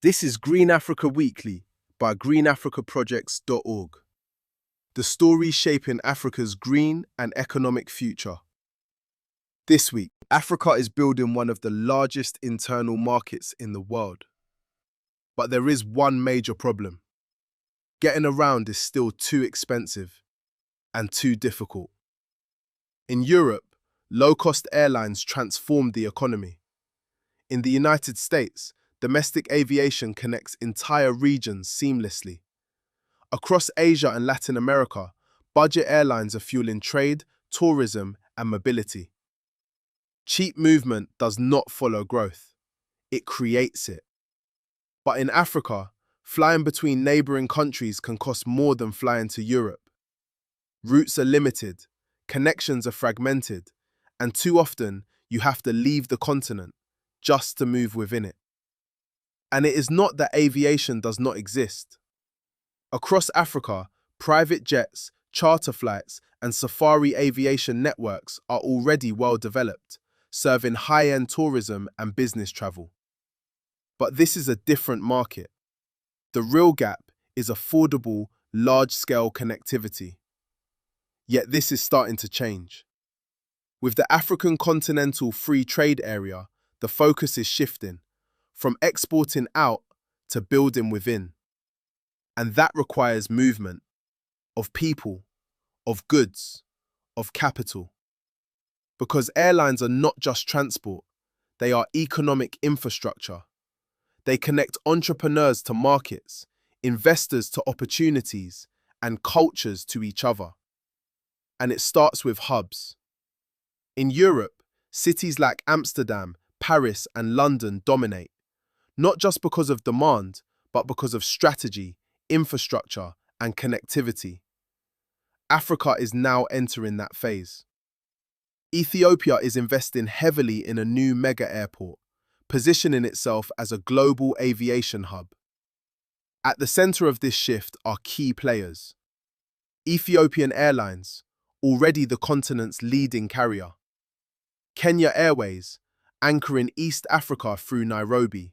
This is Green Africa Weekly by greenafricaprojects.org. The stories shaping Africa's green and economic future. This week, Africa is building one of the largest internal markets in the world. But there is one major problem. Getting around is still too expensive and too difficult. In Europe, low-cost airlines transformed the economy. In the United States, domestic aviation connects entire regions seamlessly. Across Asia and Latin America, budget airlines are fueling trade, tourism, and mobility. Cheap movement does not follow growth. It creates it. But in Africa, flying between neighboring countries can cost more than flying to Europe. Routes are limited, connections are fragmented, and too often you have to leave the continent just to move within it. And it is not that aviation does not exist. Across Africa, private jets, charter flights, and safari aviation networks are already well developed, serving high-end tourism and business travel. But this is a different market. The real gap is affordable, large-scale connectivity. Yet this is starting to change. With the African Continental Free Trade Area, the focus is shifting from exporting out to building within. And that requires movement of people, of goods, of capital. Because airlines are not just transport, they are economic infrastructure. They connect entrepreneurs to markets, investors to opportunities, and cultures to each other. And it starts with hubs. In Europe, cities like Amsterdam, Paris, and London dominate, not just because of demand, but because of strategy, infrastructure, and connectivity. Africa is now entering that phase. Ethiopia is investing heavily in a new mega airport, positioning itself as a global aviation hub. At the center of this shift are key players. Ethiopian Airlines, already the continent's leading carrier. Kenya Airways, anchoring East Africa through Nairobi.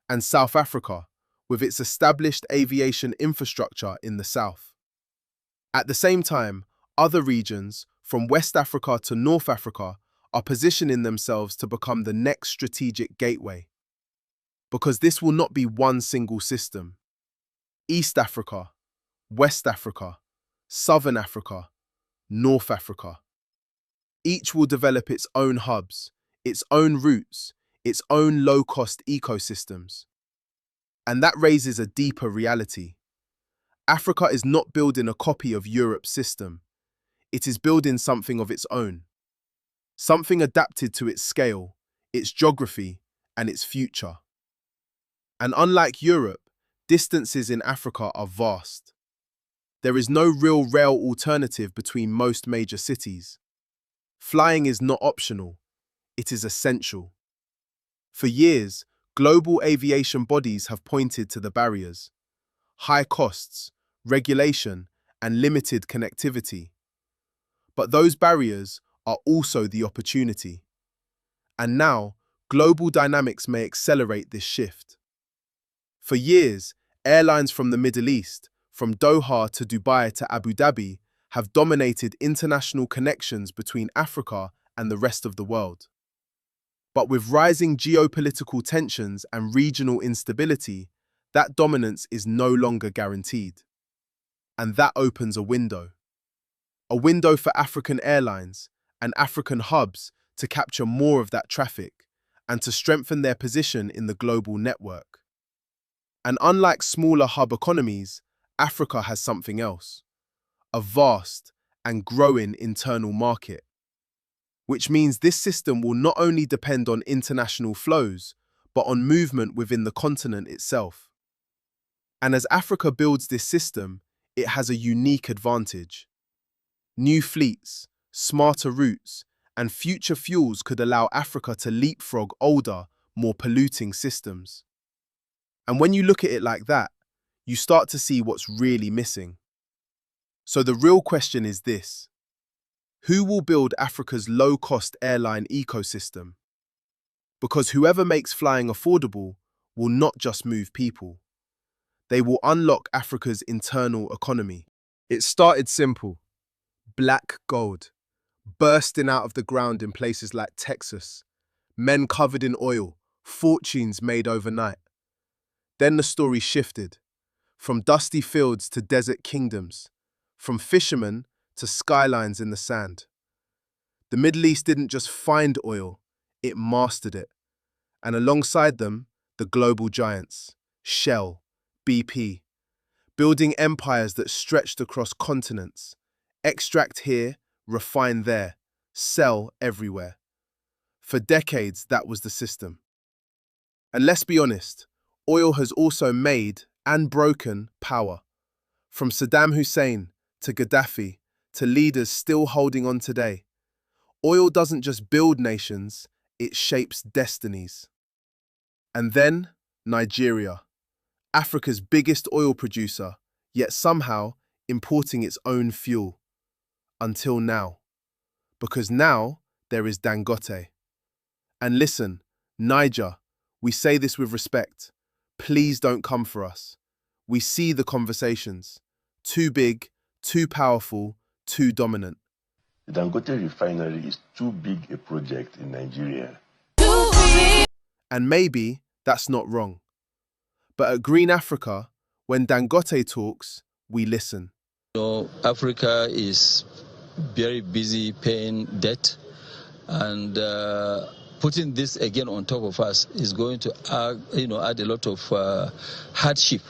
And South Africa, with its established aviation infrastructure in the south. At the same time, other regions, from West Africa to North Africa, are positioning themselves to become the next strategic gateway. Because this will not be one single system. East Africa, West Africa, Southern Africa, North Africa. Each will develop its own hubs, its own routes, its own low-cost ecosystems. And that raises a deeper reality. Africa is not building a copy of Europe's system. It is building something of its own. Something adapted to its scale, its geography, and its future. And unlike Europe, distances in Africa are vast. There is no real rail alternative between most major cities. Flying is not optional, it is essential. For years, global aviation bodies have pointed to the barriers: high costs, regulation, and limited connectivity. But those barriers are also the opportunity. And now, global dynamics may accelerate this shift. For years, airlines from the Middle East, from Doha to Dubai to Abu Dhabi, have dominated international connections between Africa and the rest of the world. But with rising geopolitical tensions and regional instability, that dominance is no longer guaranteed. And that opens a window. A window for African airlines and African hubs to capture more of that traffic and to strengthen their position in the global network. And unlike smaller hub economies, Africa has something else: a vast and growing internal market. Which means this system will not only depend on international flows, but on movement within the continent itself. And as Africa builds this system, it has a unique advantage. New fleets, smarter routes, and future fuels could allow Africa to leapfrog older, more polluting systems. And when you look at it like that, you start to see what's really missing. So the real question is this: who will build Africa's low-cost airline ecosystem? Because whoever makes flying affordable will not just move people. They will unlock Africa's internal economy. It started simple: black gold, bursting out of the ground in places like Texas, men covered in oil, fortunes made overnight. Then the story shifted, from dusty fields to desert kingdoms, from fishermen to skylines in the sand. The Middle East didn't just find oil, it mastered it. And alongside them, the global giants, Shell, BP, building empires that stretched across continents. Extract here, refine there, sell everywhere. For decades, that was the system. And let's be honest, oil has also made and broken power. From Saddam Hussein to Gaddafi to leaders still holding on today. Oil doesn't just build nations, it shapes destinies. And then, Nigeria, Africa's biggest oil producer, yet somehow importing its own fuel. Until now. Because now there is Dangote. And listen, Niger, we say this with respect. Please don't come for us. We see the conversations. Too big, too powerful, too dominant. The Dangote refinery is too big a project in Nigeria. And maybe that's not wrong. But at Green Africa, when Dangote talks, we listen. Africa is very busy paying debt, and putting this again on top of us is going to add a lot of hardship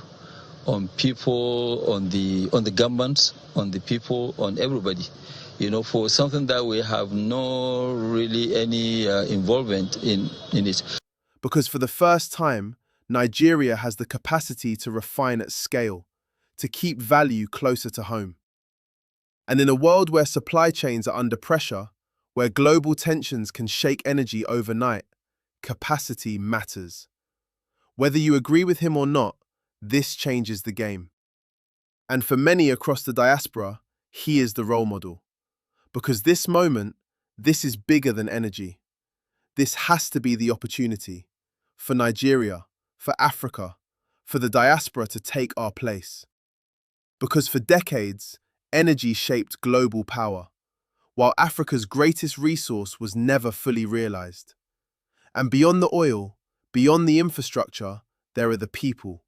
on people, on the governments, on the people, on everybody. For something that we have no really any involvement in it. Because for the first time, Nigeria has the capacity to refine at scale, to keep value closer to home. And in a world where supply chains are under pressure, where global tensions can shake energy overnight, capacity matters. Whether you agree with him or not, this changes the game. And for many across the diaspora, he is the role model. Because this moment, this is bigger than energy. This has to be the opportunity for Nigeria, for Africa, for the diaspora to take our place. Because for decades, energy shaped global power, while Africa's greatest resource was never fully realized. And beyond the oil, beyond the infrastructure, there are the people,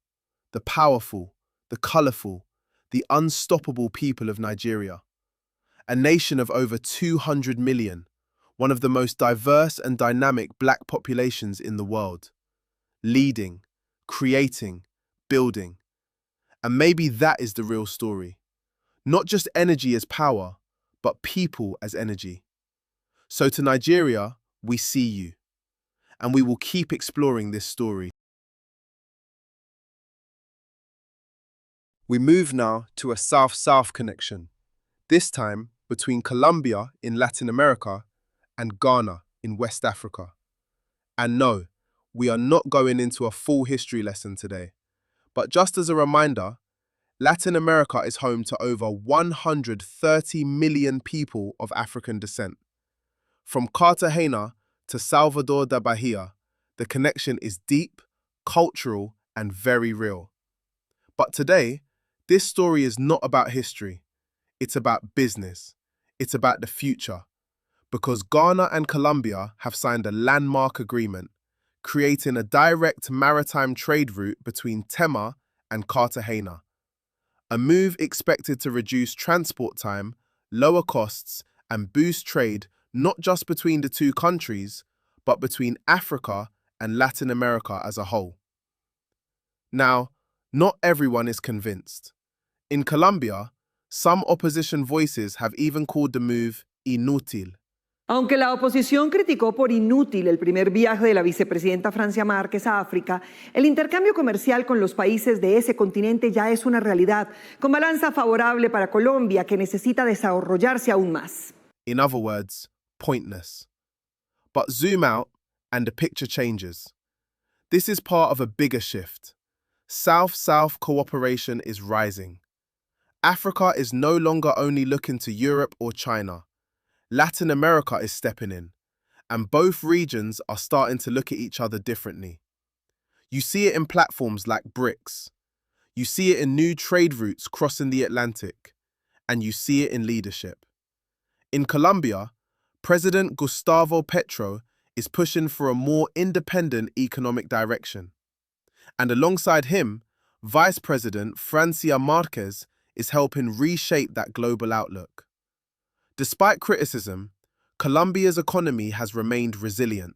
the powerful, the colorful, the unstoppable people of Nigeria. A nation of over 200 million, one of the most diverse and dynamic black populations in the world. Leading, creating, building. And maybe that is the real story. Not just energy as power, but people as energy. So to Nigeria, we see you. And we will keep exploring this story. We move now to a South-South connection, this time between Colombia in Latin America and Ghana in West Africa. And no, we are not going into a full history lesson today. But just as a reminder, Latin America is home to over 130 million people of African descent. From Cartagena to Salvador da Bahia, the connection is deep, cultural, and very real. But today, this story is not about history. It's about business. It's about the future. Because Ghana and Colombia have signed a landmark agreement, creating a direct maritime trade route between Tema and Cartagena. A move expected to reduce transport time, lower costs, and boost trade not just between the two countries, but between Africa and Latin America as a whole. Now, not everyone is convinced. In Colombia, some opposition voices have even called the move inútil. Aunque la oposición criticó por inútil el primer viaje de la vicepresidenta Francia Márquez a África, el intercambio comercial con los países de ese continente ya es una realidad, con balanza favorable para Colombia, que necesita desarrollarse aún más. In other words, pointless. But zoom out and the picture changes. This is part of a bigger shift. South-South cooperation is rising. Africa is no longer only looking to Europe or China. Latin America is stepping in, and both regions are starting to look at each other differently. You see it in platforms like BRICS. You see it in new trade routes crossing the Atlantic. And you see it in leadership. In Colombia, President Gustavo Petro is pushing for a more independent economic direction. And alongside him, Vice President Francia Marquez is helping reshape that global outlook. Despite criticism, Colombia's economy has remained resilient.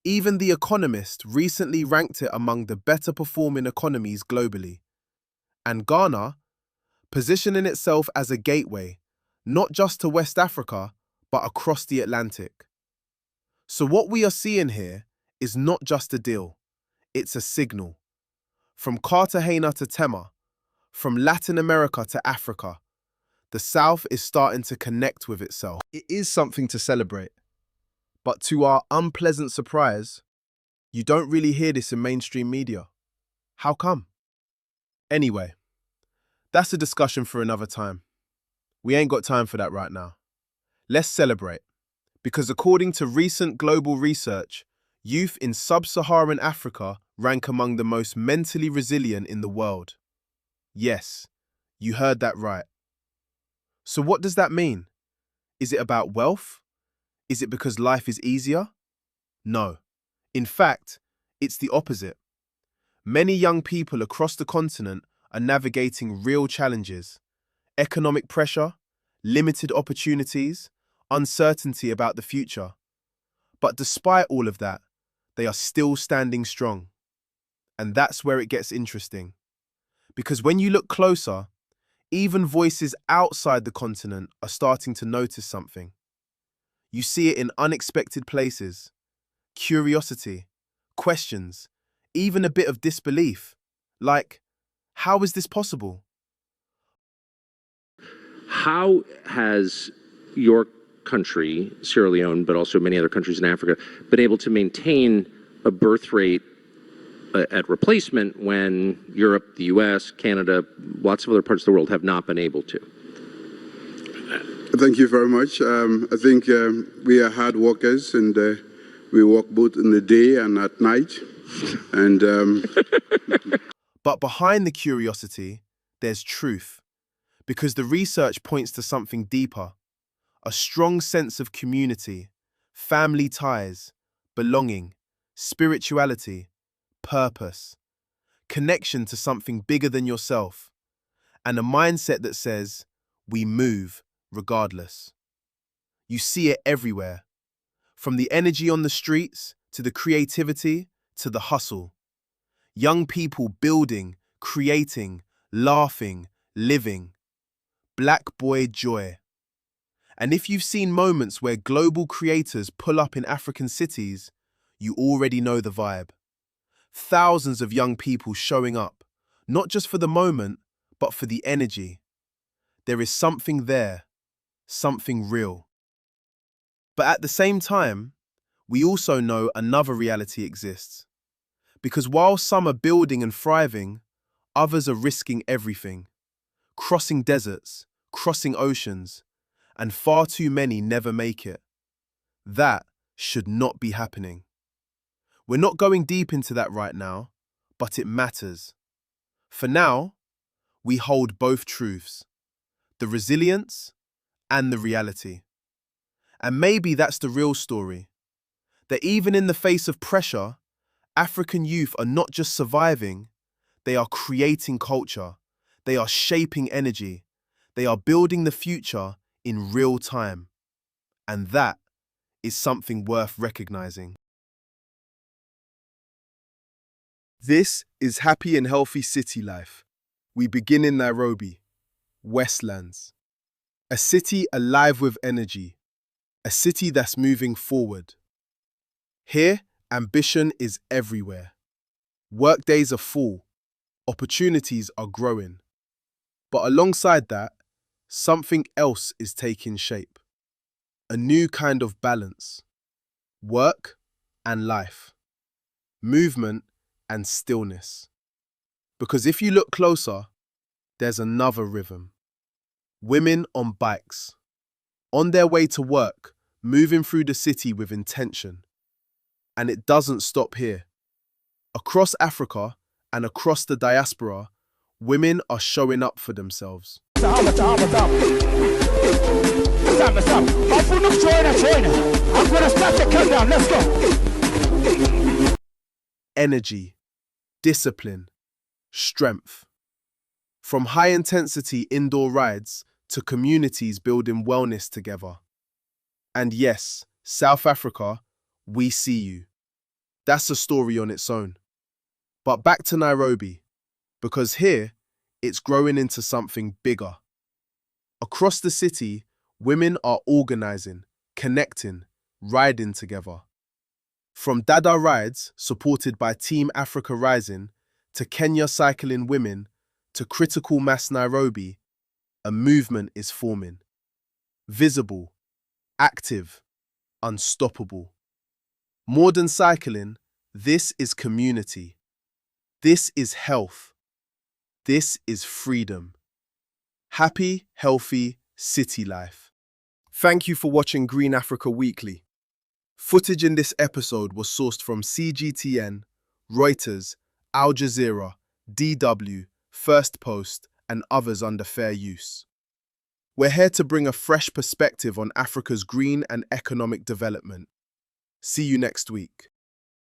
Even The Economist recently ranked it among the better performing economies globally. And Ghana, positioning itself as a gateway, not just to West Africa, but across the Atlantic. So what we are seeing here is not just a deal, it's a signal. From Cartagena to Tema, from Latin America to Africa, the South is starting to connect with itself. It is something to celebrate. But to our unpleasant surprise, you don't really hear this in mainstream media. How come? Anyway, that's a discussion for another time. We ain't got time for that right now. Let's celebrate. Because according to recent global research, youth in sub-Saharan Africa rank among the most mentally resilient in the world. Yes, you heard that right. So what does that mean? Is it about wealth? Is it because life is easier? No. In fact, it's the opposite. Many young people across the continent are navigating real challenges: economic pressure, limited opportunities, uncertainty about the future. But despite all of that, they are still standing strong. And that's where it gets interesting. Because when you look closer, even voices outside the continent are starting to notice something. You see it in unexpected places: curiosity, questions, even a bit of disbelief. Like, how is this possible? How has your country, Sierra Leone, but also many other countries in Africa, been able to maintain a birth rate at replacement when Europe, the US, Canada, lots of other parts of the world have not been able to? Thank you very much. I think we are hard workers, and we work both in the day and at night. And But behind the curiosity, there's truth. Because the research points to something deeper: a strong sense of community, family ties, belonging, spirituality, purpose, connection to something bigger than yourself, and a mindset that says, we move regardless. You see it everywhere, from the energy on the streets to the creativity to the hustle. Young people building, creating, laughing, living. Black boy joy. And if you've seen moments where global creators pull up in African cities, you already know the vibe. Thousands of young people showing up, not just for the moment, but for the energy. There is something there, something real. But at the same time, we also know another reality exists. Because while some are building and thriving, others are risking everything. Crossing deserts, crossing oceans, and far too many never make it. That should not be happening. We're not going deep into that right now, but it matters. For now, we hold both truths: the resilience and the reality. And maybe that's the real story, that even in the face of pressure, African youth are not just surviving, they are creating culture, they are shaping energy, they are building the future in real time. And that is something worth recognizing. This is Happy and Healthy City Life. We begin in Nairobi, Westlands. A city alive with energy. A city that's moving forward. Here, ambition is everywhere. Workdays are full. Opportunities are growing. But alongside that, something else is taking shape. A new kind of balance. Work and life. Movement and stillness. Because if you look closer, there's another rhythm. Women on bikes. On their way to work, moving through the city with intention. And it doesn't stop here. Across Africa and across the diaspora, women are showing up for themselves. Energy, discipline, strength. From high-intensity indoor rides to communities building wellness together. And yes, South Africa, we see you. That's a story on its own. But back to Nairobi, because here, it's growing into something bigger. Across the city, women are organizing, connecting, riding together. From Dada Rides, supported by Team Africa Rising, to Kenya Cycling Women, to Critical Mass Nairobi, a movement is forming. Visible, active, unstoppable. More than cycling, this is community. This is health. This is freedom. Happy, healthy city life. Thank you for watching Green Africa Weekly. Footage in this episode was sourced from CGTN, Reuters, Al Jazeera, DW, First Post, and others under fair use. We're here to bring a fresh perspective on Africa's green and economic development. See you next week.